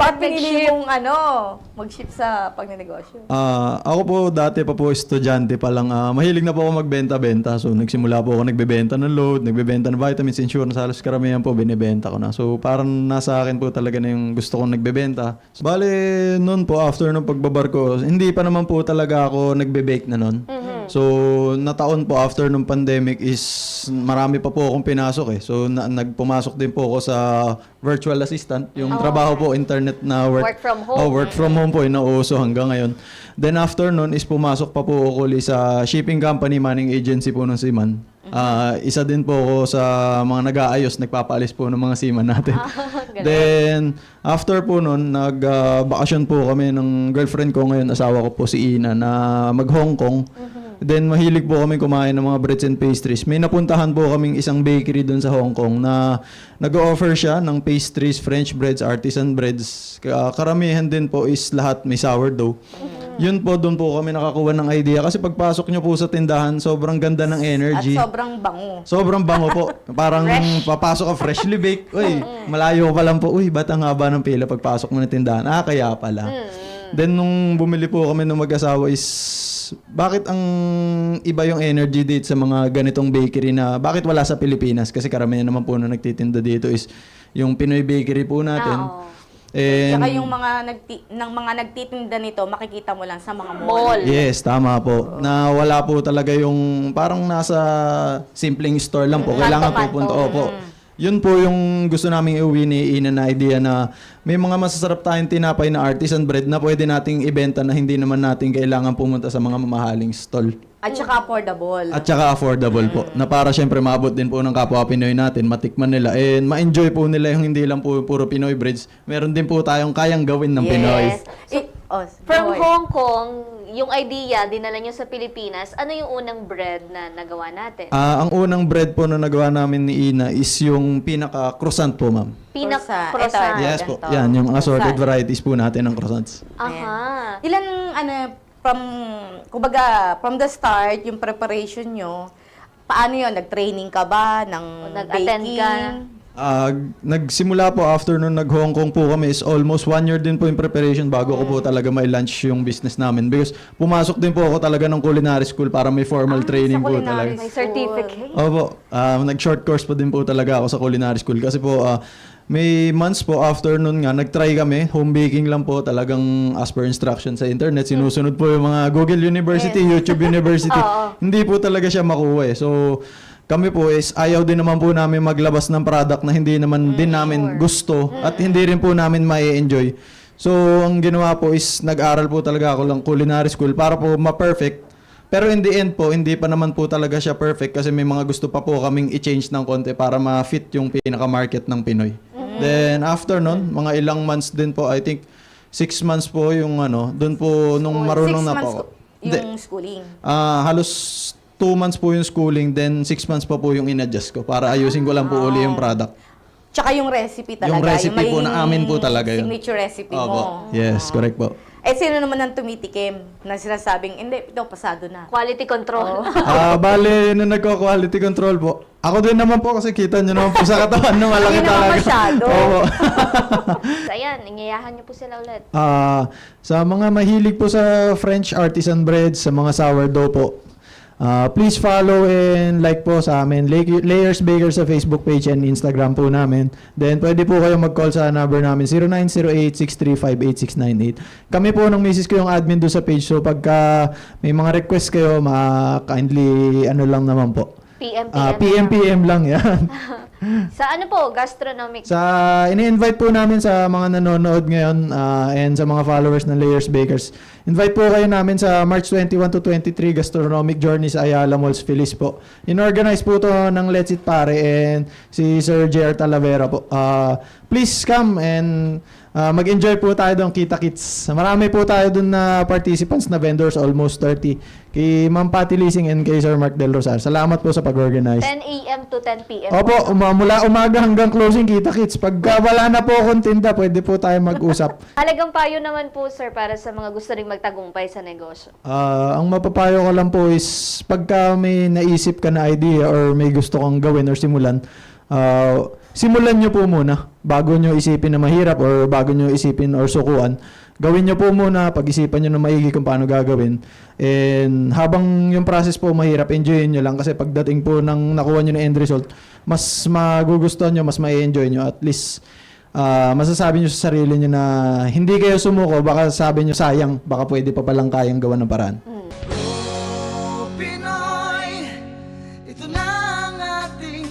Bakit pinili mong mag-ship sa pagnenegosyo? Ako po dati pa po estudyante pa lang. Mahilig na po ako magbenta-benta. So nagsimula po ako nagbebenta ng load, nagbebenta ng vitamins, insurance, halos karamihan po binebenta ko na. So parang nasa akin po talaga na yung gusto kong nagbebenta. So, bale noon po after nung pagbabarko, hindi pa naman po talaga ako nagbe-bake na noon. So nataon po after nung pandemic is marami pa po akong pinasok eh. So nagpumasok din po ako sa virtual assistant, yung trabaho po internet na Work from home. work from home po yung nauso hanggang ngayon. Then after nun is pumasok pa po ako ulit sa shipping company, manning agency po ng Seaman. Isa din po ako sa mga nag-aayos, nagpapaalis po ng mga seaman natin. Then after po nun, nag-bakasyon po kami ng girlfriend ko ngayon, asawa ko po si Ina, na mag-Hong Kong. Then mahilig po kami kumain ng mga breads and pastries. May napuntahan po kaming isang bakery doon sa Hong Kong na nag-o-offer siya ng pastries, French breads, artisan breads. Karamihan din po is lahat may sourdough. Yun po, doon po kami nakakuha ng idea. Kasi pagpasok nyo po sa tindahan, sobrang ganda ng energy. At sobrang bango. Sobrang bango po. Parang papasok ka freshly baked. Uy, malayo pa lang po. Uy, ba't ang haba ng pila pagpasok mo ng tindahan? Kaya pala. Then nung bumili po kami ng mag-asawa is bakit ang iba yung energy dito sa mga ganitong bakery na bakit wala sa Pilipinas? Kasi karamihan naman po na nagtitinda dito is yung Pinoy bakery po natin. And Tsaka yung mga nagtitinda nito, makikita mo lang sa mga mall. yes, tama po. Na wala po talaga yung parang nasa simpleng store lang po. Kailangan pupunta. Opo. Yun po yung gusto naming iuwi ni Ina na idea na may mga masasarap tayong tinapay na artisan bread na pwede nating ibenta na hindi naman natin kailangan pumunta sa mga mamahaling stall. At saka affordable. At saka affordable po. Na para syempre maabot din po ng kapwa Pinoy natin, matikman nila and ma-enjoy po nila yung hindi lang po puro Pinoy breads. Meron din po tayong kayang gawin ng Pinoy. From Hong Kong, yung idea, dinala nyo sa Pilipinas, ano yung unang bread na nagawa natin? Ang unang bread po na nagawa namin ni Ina is yung pinaka-croissant po, ma'am. Croissant. Yes po. ganito. Yan, yung assorted Croissant. varieties po natin ng croissants. Aha. Ilan, from the start, yung preparation nyo, paano yun? Nag-training ka ba ng Nag-attend baking? ka? Nagsimula po after nung nag-Hong Kong po kami is almost 1 year din po yung preparation bago ko po talaga may lunch yung business namin. Because pumasok din po ako talaga ng culinary school para may formal training po culinary talaga. May certificate. Opo, nag-short course po din po talaga ako sa culinary school kasi po may months po after nun nga, nag-try kami, home baking lang po, talagang as per instruction sa internet, sinusunod po yung mga Google University, YouTube University. Hindi po talaga siya makuha eh. So, kami po is ayaw din naman po namin maglabas ng product na hindi naman din namin gusto at hindi rin po namin ma-enjoy. So, ang ginawa po is nag-aral po talaga ako lang culinary school para po ma-perfect. Pero in the end po, hindi pa naman po talaga siya perfect kasi may mga gusto pa po kaming i-change ng konti para ma-fit yung pinaka-market ng Pinoy. Then after nun, mga ilang months din po, I think 6 months po yung doon po nung marunong 6 na months po. yung schooling. Halos 2 months po yung schooling, then 6 months pa po yung in-adjust ko para ayusin ko lang po uli yung product. Tsaka yung recipe talaga. Yung recipe po na amin po talaga yun. Signature recipe Opo. mo. Yes, correct po. Sino naman ang tumitikim na sinasabing, hindi, ito, pasado na. Quality control. Bale, nung nagko-quality control po, ako din naman po kasi kita nyo naman po sa katawan nung malaki Hindi naman talaga. masyado. Opo. Ayan, ingayahan nyo po sila ulit. Sa mga mahilig po sa French artisan breads, sa mga sourdough po, please follow and like po sa amin, Layers Baker sa Facebook page and Instagram po namin. Then pwede po kayo mag-call sa number namin 0908-635-8698. Kami po ng misis ko yung admin do sa page. So pagka may mga request kayo, kindly lang naman po. PM lang yan. Sa ano po, gastronomic? Ini-invite po namin sa mga nanonood ngayon and sa mga followers ng Layers Bakers. Invite po kayo namin sa March 21 to 23 Gastronomic Journey sa Ayala Malls, Feliz po. In-organize po to ng Let's Eat Pare and si Sir JR Talavera po. Please come and mag-enjoy po tayo doon, Kita Kits. Marami po tayo doon na participants na vendors, almost 30. Kay Ma'am Patty Leasing and kay Sir Mark Del Rosar. Salamat po sa pag-organize. 10 a.m. to 10 p.m. Opo, mula umaga hanggang closing, Kita Kits. Pagka wala na po akong tinda, pwede po tayo mag-usap. Halagang payo naman po, sir, para sa mga gusto ring magtagumpay sa negosyo. Ang mapapayo ko lang po is pagka may naisip ka na idea or may gusto kang gawin or simulan, simulan nyo po muna. bago nyo isipin na mahirap or bago nyo isipin or sukuan, gawin nyo po muna, pag-isipan nyo na maigi kung paano gagawin. And habang yung process po mahirap, enjoyin nyo lang kasi pagdating po ng nakuha nyo na end result, mas magugustuhan nyo, mas ma-enjoy nyo. At least, masasabi nyo sa sarili nyo na hindi kayo sumuko, baka sabi nyo sayang, baka pwede pa palang kayang gawa ng paraan. Pinoy, ito na ang ating